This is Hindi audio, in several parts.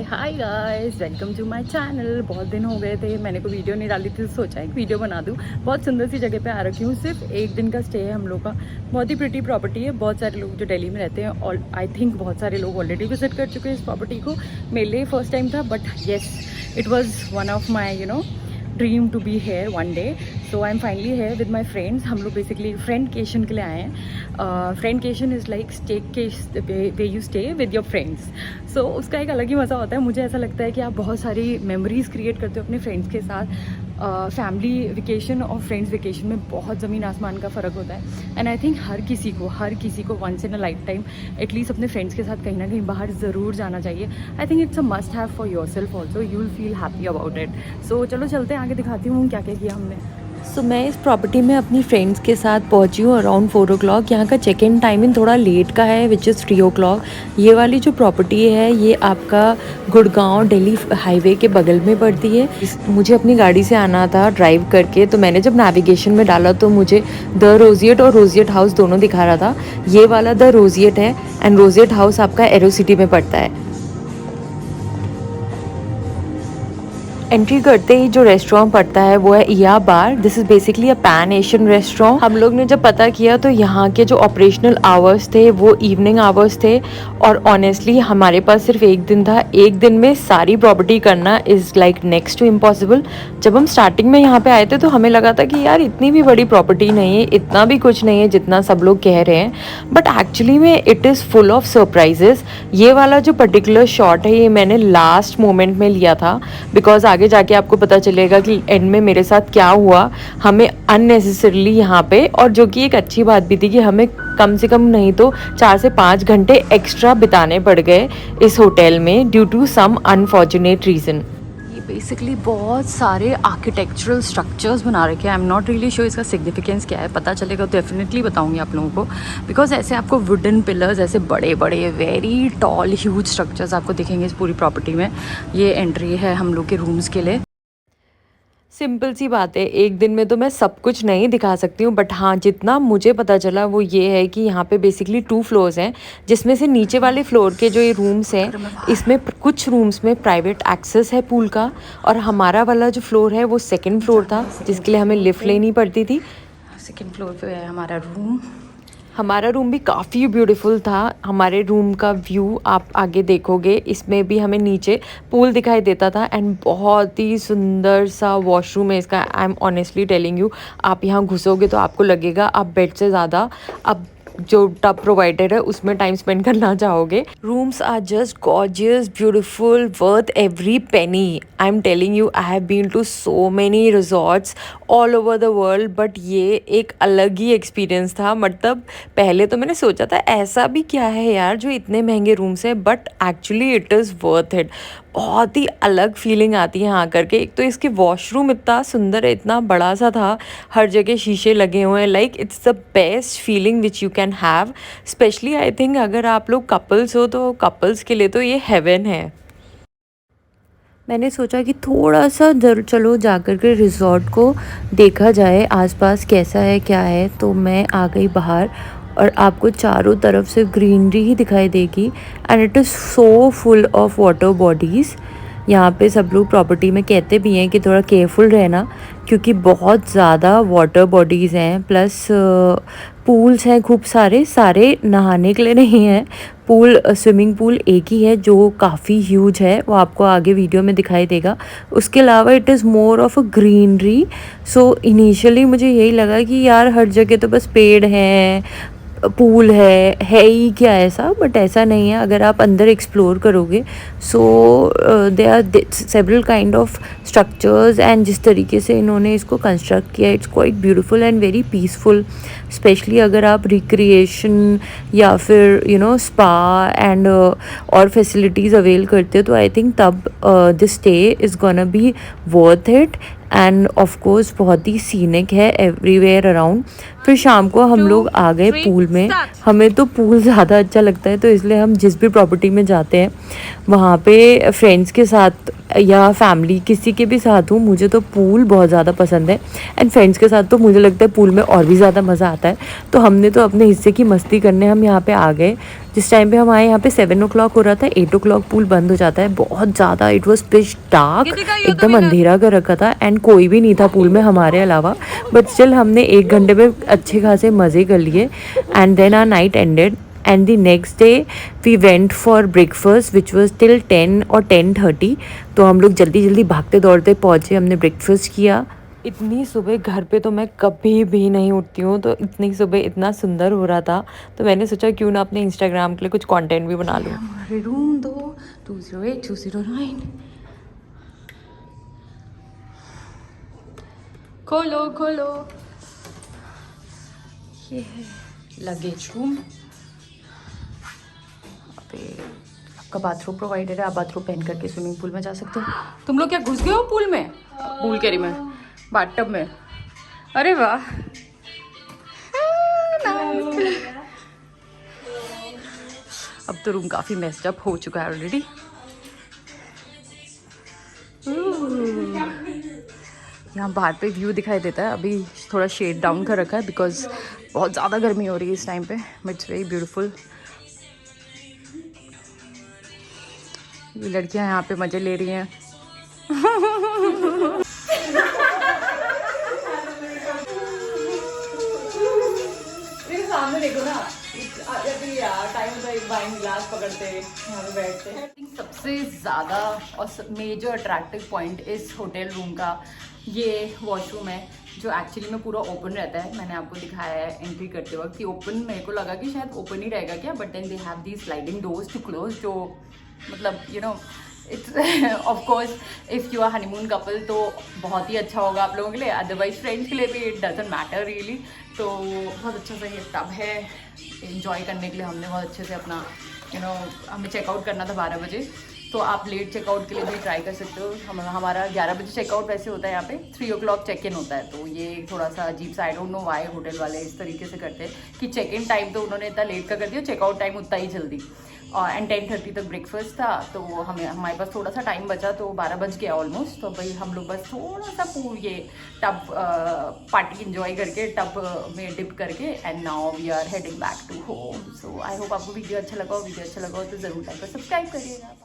Hi guys, welcome to my channel. बहुत दिन हो गए थे, मैंने कोई वीडियो नहीं डाली थी, तो सोचा एक वीडियो बना दूं। बहुत सुंदर सी जगह पे आ रखी हूँ। सिर्फ एक दिन का स्टे है हम लोग का। बहुत ही प्रिटी प्रॉपर्टी है। बहुत सारे लोग जो दिल्ली में रहते हैं और आई थिंक बहुत सारे लोग ऑलरेडी विजिट कर चुके हैं इस प्रॉपर्टी को। मेरे लिए फर्स्ट टाइम था, but yes, it was one of my dream to be here one day. So I am finally here with my friends. हम लोग बेसिकली फ्रेंडकेशन के लिए आए हैं। फ्रेंडकेशन इज़ लाइक स्टे के way you stay with your friends. So उसका एक अलग ही मज़ा होता है। मुझे ऐसा लगता है कि आप बहुत सारी मेमोरीज़ क्रिएट करते हो अपने फ्रेंड्स के साथ। फैमिली वेकेशन और फ्रेंड्स वेकेशन में बहुत ज़मीन आसमान का फ़र्क होता है। एंड आई थिंक हर किसी को once in a lifetime at least अपने फ्रेंड्स के साथ कहीं ना कहीं बाहर ज़रूर जाना चाहिए। I think it's a must have for yourself also. You will feel happy about it. So चलो चलते हैं, आगे दिखाती हूँ क्या क्या किया हमने। सो मैं इस प्रॉपर्टी में अपनी फ्रेंड्स के साथ पहुंची हूँ अराउंड 4 o'clock। यहाँ का चेक इन टाइमिंग थोड़ा लेट का है, विच इज़ 3 o'clock। ये वाली जो प्रॉपर्टी है ये आपका गुड़गांव दिल्ली हाईवे के बगल में पड़ती है। मुझे अपनी गाड़ी से आना था ड्राइव करके, तो मैंने जब नेविगेशन में डाला तो मुझे द रोजिएट और रोजिएट हाउस दोनों दिखा रहा था। ये वाला द रोजिएट है एंड रोजिएट हाउस आपका एरो सिटी में पड़ता है। एंट्री करते ही जो रेस्टोरेंट पड़ता है वो है इया bar. This is basically a pan Asian restaurant. हम लोग ने जब पता किया तो यहाँ के जो ऑपरेशनल आवर्स थे वो इवनिंग आवर्स थे, और ऑनेस्टली हमारे पास सिर्फ एक दिन था। एक दिन में सारी प्रॉपर्टी करना is like next to impossible. जब हम स्टार्टिंग में यहाँ पे आए थे तो हमें लगा था कि यार इतनी भी बड़ी प्रॉपर्टी नहीं है, इतना भी कुछ नहीं है जितना सब लोग कह रहे हैं, बट एक्चुअली में it is full of surprises. ये वाला जो पर्टिकुलर शॉट है ये मैंने लास्ट मोमेंट में लिया था, बिकॉज आगे जाके आपको पता चलेगा कि एंड में मेरे साथ क्या हुआ। हमें अननेसेसरली यहाँ पे, और जो कि एक अच्छी बात भी थी कि हमें कम से कम नहीं तो 4 से 5 घंटे एक्स्ट्रा बिताने पड़ गए इस होटल में due to some unfortunate reason. ये बेसिकली बहुत सारे आर्किटेक्चरल स्ट्रक्चर्स बना रखे हैं। I am not really sure इसका सिग्निफिकेंस क्या है, पता चलेगा तो डेफिनेटली बताऊंगी आप लोगों को। बिकॉज ऐसे आपको वुडन पिलर्स, ऐसे बड़े बड़े वेरी टॉल ह्यूज स्ट्रक्चर्स आपको दिखेंगे इस पूरी प्रॉपर्टी में। ये एंट्री है हम लोग के रूम्स के लिए। सिंपल सी बात है, एक दिन में तो मैं सब कुछ नहीं दिखा सकती हूँ, बट हाँ जितना मुझे पता चला वो ये है कि यहाँ पे बेसिकली 2 फ्लोर्स हैं, जिसमें से नीचे वाले फ्लोर के जो ये रूम्स हैं इसमें कुछ रूम्स में प्राइवेट एक्सेस है पूल का, और हमारा वाला जो फ्लोर है वो 2nd फ्लोर था, जिसके लिए हमें लिफ्ट लेनी पड़ती थी। 2nd फ्लोर पे है हमारा रूम। हमारा रूम भी काफ़ी ब्यूटीफुल था। हमारे रूम का व्यू आप आगे देखोगे, इसमें भी हमें नीचे पूल दिखाई देता था एंड बहुत ही सुंदर सा वॉशरूम है इसका। I am honestly telling you, आप यहाँ घुसोगे तो आपको लगेगा आप बेड से ज़्यादा अब जो टब प्रोवाइडर है उसमें टाइम स्पेंड करना चाहोगे। Rooms are just gorgeous, beautiful, worth every penny. I am telling you, I have been to so many resorts all over the world, but ये एक अलग ही एक्सपीरियंस था। मतलब पहले तो मैंने सोचा था ऐसा भी क्या है यार जो इतने महंगे रूम्स हैं, but actually it is worth it. बहुत ही अलग फीलिंग आती है यहाँ करके। एक तो इसके वॉशरूम इतना सुंदर है, इतना बड़ा सा था, हर जगह शीशे लगे हुए हैं। Like it's the best feeling which you can have. Specially I think अगर आप लोग कपल्स हो तो कपल्स के लिए तो ये हेवन है। मैंने सोचा कि थोड़ा सा चलो जाकर के रिज़ॉर्ट को देखा जाए आसपास कैसा है क्या है, तो मैं आ गई बाहर और आपको चारों तरफ से ग्रीनरी ही दिखाई देगी and it is so full of water bodies. यहाँ पे सब लोग प्रॉपर्टी में कहते भी हैं कि थोड़ा केयरफुल रहना, क्योंकि बहुत ज़्यादा वाटर बॉडीज़ हैं, प्लस पूल्स हैं खूब सारे। सारे नहाने के लिए नहीं हैं पूल, स्विमिंग पूल एक ही है जो काफ़ी ह्यूज है, वो आपको आगे वीडियो में दिखाई देगा। उसके अलावा it is more of a greenery. So initially मुझे यही लगा कि यार हर जगह तो बस पेड़ हैं, पूल है ही क्या ऐसा, बट ऐसा नहीं है। अगर आप अंदर एक्सप्लोर करोगे so they are several kind of structures, and जिस तरीके से इन्होंने इसको कंस्ट्रक्ट किया it's quite beautiful and very peaceful. Especially अगर आप रिक्रिएशन या फिर स्पा एंड और फैसिलिटीज़ अवेल करते हो तो आई थिंक तब this stay is gonna be worth it. And of course बहुत ही सीनिक है एवरीवेयर अराउंड। फिर शाम को हम लोग आ गए पूल में। हमें तो पूल ज़्यादा अच्छा लगता है, तो इसलिए हम जिस भी प्रॉपर्टी में जाते हैं वहाँ पे फ्रेंड्स के साथ या फैमिली किसी के भी साथ हूँ, मुझे तो पूल बहुत ज़्यादा पसंद है। एंड फ्रेंड्स के साथ तो मुझे लगता है पूल में और भी ज़्यादा मज़ा आता है। तो हमने तो अपने हिस्से की मस्ती करने हम यहाँ पे आ गए। जिस टाइम पे हम आए यहाँ पे 7 o'clock हो रहा था, 8 o'clock पूल बंद हो जाता है। बहुत ज़्यादा इट वॉज पिच डार्क, एकदम अंधेरा कर रखा था एंड कोई भी नहीं था पूल में हमारे अलावा। बट स्टिल हमने 1 घंटे में अच्छे खासे मज़े कर लिए and then our night ended. And the next day we went for breakfast which was till 10 or 10:30। तो हम लोग जल्दी जल्दी भागते दौड़ते पहुँचे, हमने ब्रेकफास्ट किया। इतनी सुबह घर पे तो मैं कभी भी नहीं उठती हूँ, तो इतनी सुबह इतना सुंदर हो रहा था तो मैंने सोचा क्यों ना अपने इंस्टाग्राम के लिए कुछ कंटेंट भी बना लूँ। हमारे रूम 208-209 खोलो खोलो, ये है लगेज रूम। आपका बाथरूम प्रोवाइडेड है, आप बाथरूम पहन करके स्विमिंग पूल में जा सकते हो। तुम लोग क्या घुस गए हो पूल में? पूल करी में, बाथटब में। अरे वाह, अब तो रूम काफी मेस्ड अप हो चुका है ऑलरेडी। यहाँ बाहर पे व्यू दिखाई देता है। अभी थोड़ा शेड डाउन कर रखा है बिकॉज बहुत ज़्यादा गर्मी हो रही है इस टाइम पे, बट इट्स वेरी ब्यूटीफुल। ये लड़कियां यहाँ पे मजे ले रही हैं। सामने देखो ना, टाइम तो एक वाइन ग्लास पकड़ते यहाँ पे बैठते। सबसे ज़्यादा और मेजर अट्रैक्टिव पॉइंट इस होटल रूम का ये वॉशरूम है, जो एक्चुअली में पूरा ओपन रहता है। मैंने आपको दिखाया है एंट्री करते वक्त कि ओपन, मेरे को लगा कि शायद ओपन ही रहेगा क्या, but then they have the sliding doors to close, जो मतलब you know it's of course if you are honeymoon couple तो बहुत ही अच्छा होगा आप लोगों के लिए, अदरवाइज फ्रेंड्स के लिए भी इट डजंट मैटर रियली। तो बहुत अच्छा सा ये टब है, इन्जॉय करने के लिए हमने बहुत अच्छे से अपना हमें चेकआउट करना था 12 बजे, तो आप लेट चेकआउट के लिए भी ट्राई कर सकते हो। हमारा 11 बजे चेकआउट वैसे होता है, यहाँ पे 3 o'clock चेक इन होता है। तो ये थोड़ा सा अजीब सा, I don't know why hotel वाले इस तरीके से करते हैं कि चेक इन टाइम तो उन्होंने इतना लेट का कर दिया, चेकआउट टाइम उतना ही जल्दी। एंड 10:30 तक ब्रेकफास्ट था, तो हमारे पास थोड़ा सा टाइम बचा, तो 12 बज गया ऑलमोस्ट। तो भाई हम लोग बस थोड़ा सा ये टब पार्टी इंजॉय करके टब में डिप करके and now we are heading back to home. So I hope आपको वीडियो अच्छा लगा हो तो ज़रूर लाइक और सब्सक्राइब करिएगा।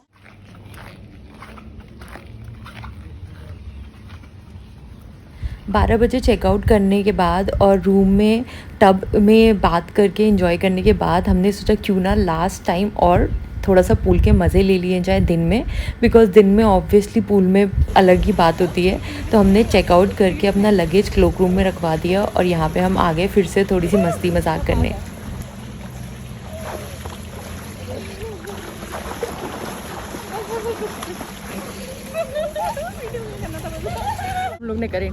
12 बजे चेकआउट करने के बाद और रूम में टब में बात करके एंजॉय करने के बाद हमने सोचा क्यों ना लास्ट टाइम और थोड़ा सा पूल के मज़े ले लिए जाए दिन में, बिकॉज़ दिन में ऑब्वियसली पूल में अलग ही बात होती है। तो हमने चेकआउट करके अपना लगेज क्लोक रूम में रखवा दिया और यहाँ पे हम आ गए फिर से थोड़ी सी मस्ती मजाक करने। हम लोग ने करे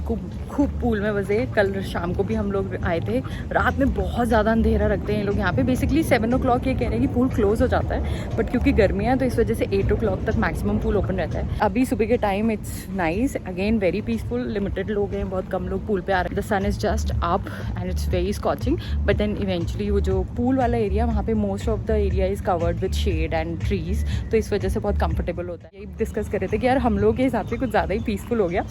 खूब पूल में मज़े। कल शाम को भी हम लोग आए थे, रात में बहुत ज़्यादा अंधेरा रखते हैं ये लोग यहाँ पे। बेसिकली 7 o'clock ये कह रहे हैं कि पूल क्लोज हो जाता है, बट क्योंकि गर्मियाँ तो इस वजह से 8 o'clock तक मैक्सिमम पूल ओपन रहता है। अभी सुबह के time it's nice, again very peaceful, limited लोग हैं, बहुत कम लोग पूल पे आ रहे हैं। The sun is just up and it's very scorching, but then eventually वो जो पूल वाला एरिया वहाँ पे most of the area is covered with shade and trees, तो इस वजह से बहुत कंफर्टेबल होता है। यही डिस्कस कर रहे थे कि यार हम लोग के हिसाब से कुछ ज़्यादा ही पीसफुल हो गया,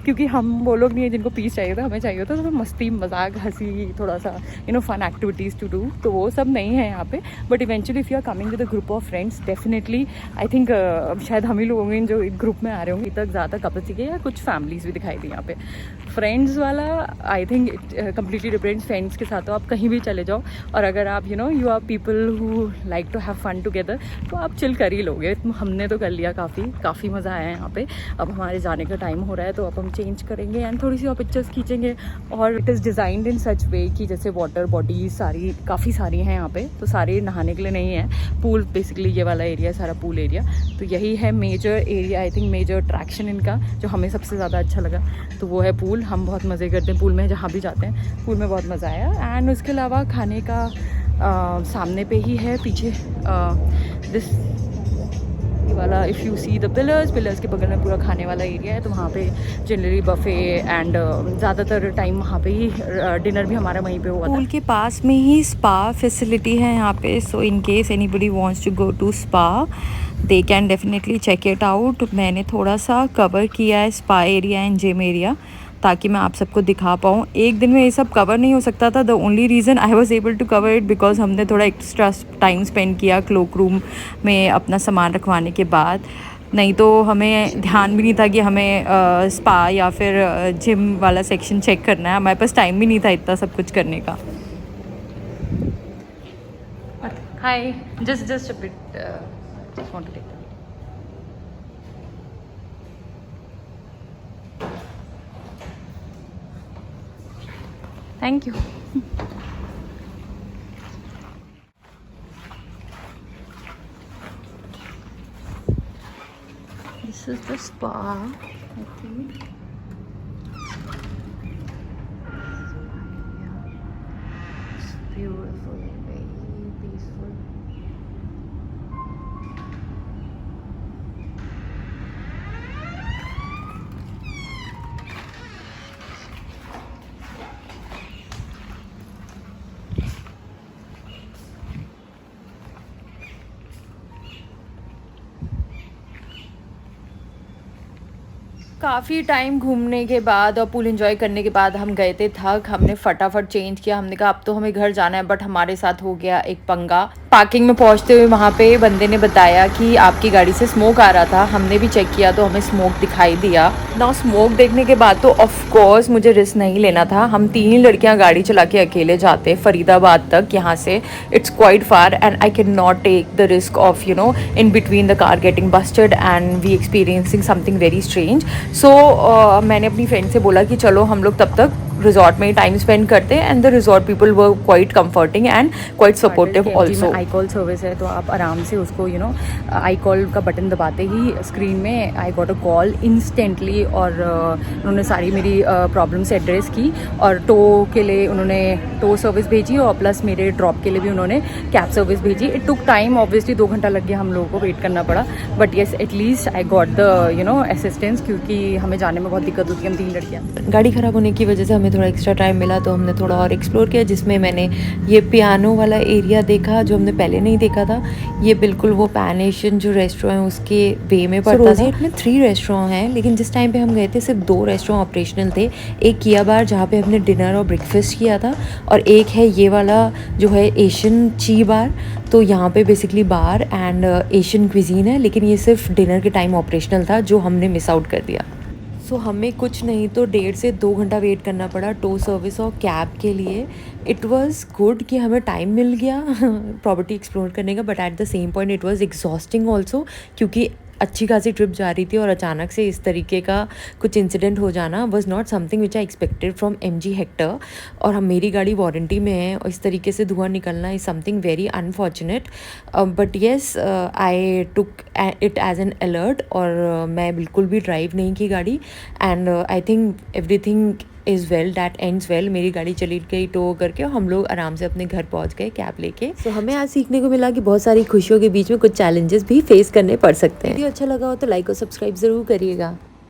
क्योंकि हम वो लोग नहीं है जिनको पीस चाहिए था, हमें चाहिए था तो मस्ती मजाक हंसी, थोड़ा सा फन एक्टिविटीज़ टू डू, तो वो सब नहीं है यहाँ पे। But eventually if you are coming with a group of friends definitely I think शायद हम ही लोग होंगे जो एक ग्रुप में आ रहे होंगे। तक ज़्यादा कपल्स के या कुछ फैमिलीज़ भी दिखाई दी यहाँ पे। फ्रेंड्स वाला I think it completely different. Friends के साथ तो आप कहीं भी चले जाओ, और अगर आप you are people who like to have fun together तो आप चिल कर ही लोगे। हमने तो कर लिया, काफ़ी मज़ा आया यहाँ पे। अब हमारे जाने का टाइम हो रहा है, तो अब हम चेंज करेंगे एंड थोड़ी सी और पिक्चर्स खींचेंगे। और इट इज़ डिज़ाइंड इन सच वे कि जैसे वाटर बॉडीज काफ़ी सारी हैं यहाँ पे, तो सारे नहाने के लिए नहीं है। पूल बेसिकली ये वाला एरिया सारा पूल एरिया, तो यही है major area, I think major attraction इनका, जो हमें सबसे ज़्यादा अच्छा लगा तो वो है पूल। हम बहुत मज़े करते हैं पूल में, जहाँ भी जाते हैं पूल में बहुत मज़ा आया। एंड उसके अलावा खाने का सामने पे ही है, पीछे दिस वाला, if you see the pillars के बगल में पूरा खाने वाला एरिया है, तो वहाँ पे जनरली बफ़े एंड ज़्यादातर टाइम वहाँ पे ही डिनर भी हमारा वहीं पे हुआ था। पूल के पास में ही स्पा फैसिलिटी है यहाँ पे, so in case anybody wants to go to spa they can definitely check it out. मैंने थोड़ा सा कवर किया है spa area and gym area ताकि मैं आप सबको दिखा पाऊँ। एक दिन में ये सब कवर नहीं हो सकता था। The only reason I was able to cover it because हमने थोड़ा एक्स्ट्रा टाइम स्पेंड किया क्लोक रूम में अपना सामान रखवाने के बाद, नहीं तो हमें ध्यान भी नहीं था कि हमें स्पा या फिर जिम वाला सेक्शन चेक करना है। हमारे पास टाइम भी नहीं था इतना सब कुछ करने का। Hi, just a bit, just want to take thank you. This is the spa, I think. It's beautiful, very peaceful. काफ़ी टाइम घूमने के बाद और पूल एंजॉय करने के बाद हम गए थे थक। हमने फटाफट चेंज किया, हमने कहा अब तो हमें घर जाना है, बट हमारे साथ हो गया एक पंगा। पार्किंग में पहुंचते हुए वहाँ पे बंदे ने बताया कि आपकी गाड़ी से स्मोक आ रहा था। हमने भी चेक किया तो हमें स्मोक दिखाई दिया ना। स्मोक देखने के बाद तो ऑफ कोर्स मुझे रिस्क नहीं लेना था। हम 3 लड़कियाँ गाड़ी चला के अकेले जाते फरीदाबाद तक, यहाँ से it's quite far and I can not take the risk of in between the car getting busted and we experiencing something very strange. So मैंने अपनी फ्रेंड से बोला कि चलो हम लोग तब तक रिजॉर्ट में ही टाइम स्पेंड करते हैं and the resort people were quite comforting and quite supportive also. I call service है तो आप आराम से उसको आई कॉल का बटन दबाते ही स्क्रीन में I got a call instantly, और उन्होंने सारी मेरी प्रॉब्लम्स एड्रेस की और टो के लिए उन्होंने टो सर्विस भेजी और प्लस मेरे ड्रॉप के लिए भी उन्होंने कैब सर्विस भेजी। इट टुक टाइम, ऑब्वियसली 2 घंटा लग गया हम लोगों को, वेट करना पड़ा, but yes at least I got the assistance, क्योंकि हमें जाने में बहुत दिक्कत होती है। हम 3 लड़कियाँ, गाड़ी ख़राब होने की वजह से हमें थोड़ा एक्स्ट्रा टाइम मिला तो हमने थोड़ा और एक्सप्लोर किया, जिसमें मैंने ये पियानो वाला एरिया देखा जो हमने पहले नहीं देखा था। ये बिल्कुल वो पैन एशियन जो रेस्टोरेंट है उसके वे में पड़ता था। में 3 रेस्टोरेंट हैं, लेकिन जिस टाइम पे हम गए थे सिर्फ 2 रेस्टोरेंट ऑपरेशनल थे। एक किया बार जहाँ पे हमने डिनर और ब्रेकफास्ट किया था, और एक है ये वाला जो है एशियन ची बार। तो यहाँ पे basically bar and Asian cuisine है, लेकिन ये सिर्फ डिनर के टाइम ऑपरेशनल था जो हमने मिस आउट कर दिया। सो हमें कुछ नहीं तो 1.5 से 2 घंटा वेट करना पड़ा टो सर्विस और कैब के लिए। इट वाज गुड कि हमें टाइम मिल गया प्रॉपर्टी एक्सप्लोर करने का, but at the same point it was exhausting also, क्योंकि अच्छी खासी ट्रिप जा रही थी और अचानक से इस तरीके का कुछ इंसिडेंट हो जाना was not something which I expected from MG Hector. और हम मेरी गाड़ी वारंटी में है और इस तरीके से धुआं निकलना is something very unfortunate, but yes I took it as an alert. और मैं बिल्कुल भी ड्राइव नहीं की गाड़ी and I think everything is well that ends well. मेरी गाड़ी चली गई टो करके और हम लोग आराम से अपने घर पहुंच गए कैब लेके। सो हमें आज सीखने को मिला कि बहुत सारी खुशियों के बीच में कुछ चैलेंजेस भी फेस करने पड़ सकते हैं। वीडियो अच्छा लगा हो तो लाइक और सब्सक्राइब ज़रूर करिएगा।